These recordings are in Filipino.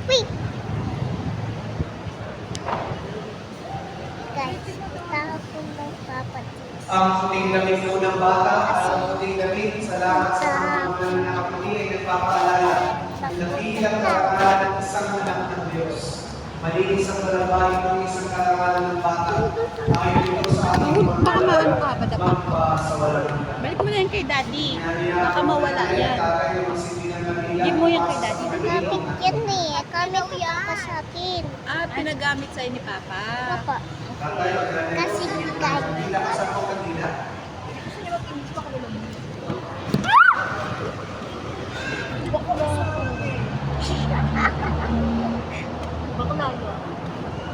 Wait! Guys, tapon ng papatis. Ang puting damit po ng bata at ang puting damit, salamat sa mga mga nakapuli ay nagpapaalala na bilang karangalan ng isang anak ng Diyos. Malinis ang balabay ng isang karangalan ng bata. Ayon ito sa ating Baka mawala ka pa dapat. magpasawalan ng bata. Balik mo na yan kay daddy. Baka mawala yan. Give mo yan kay daddy. Kapit yan eh. Kamit yan pa sa akin. Ah, pinagamit sa'yo ni Papa. Papa. Kasi guys.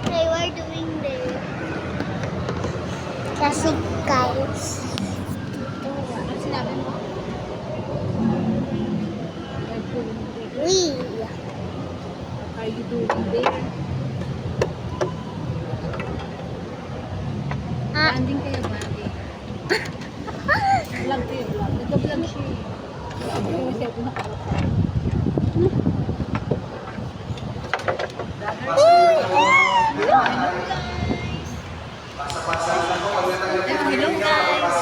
They were doing this. Kasi guys. Ano sinabi mo? We. What are you doing there? Banding kayo, banding. Vlog kayo, vlog. Nag-vlog siya eh. Vlog kayo, cellphone na kawat. Hello guys!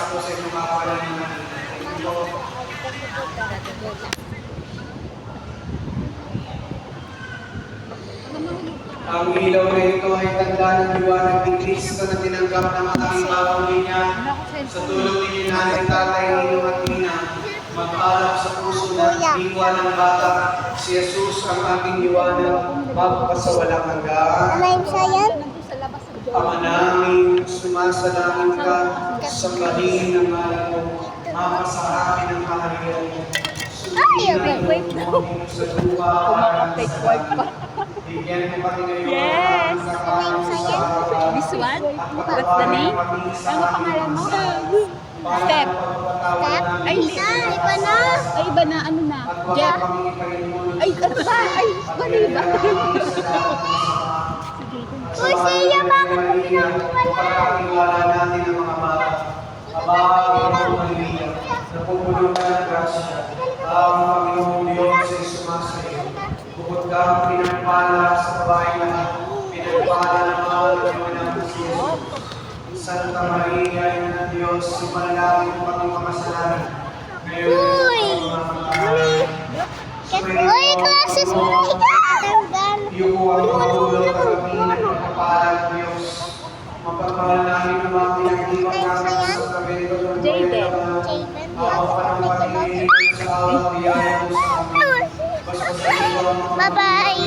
Ang ilaw na ito ay tanda ng liwanag ni Kristo na tinanggap ng ating pamilya niya. Sa tulong ninyo natin, tatay, ninong at ina, mag-alap sa puso ng diwa ng bata. Si Jesus ang ating liwanag, magpasawalang hanggan. Ano yung sayan? Ama namin, sumasalangin ka, sambahin ang ngalan mo, mapasa akin ang kaharian mo. wait mo sa lupa para sa langit. Bigyan mo kami ngayon Yes. ng kakaroon sa araw. This one? What's the name? Ano pangalan mo? Step. Step? Ay, hindi. Iba na. Ay, iba na. Ano na? Jeff. Ay, ano ba? Ay, ano ba? Uy, siya, bakit mo pinakawalan? Pagkakatiwala natin ang mga bata. Abang ang Maria, napupuno ka ng grasya. Ang Panginoong Diyos ay sumasayo. Bukod ka ang pinagpala sa babae lahat, pinagpala ng mga Panginoon ng Jesus. Santa Maria, Ina ng Diyos, sumanalangin mo kami makasalanan. Uy! Uy, classes mo na ikaw! Iyo ang mahulog at kami nagpapala ng Diyos. Mapagmahal namin ang mga pinag-iwang namin sa kabelo ng Jaden. Ako pa ng pag-ibig sa awang biyaya mo sa amin. Basta sa iyo ang mga Bye-bye!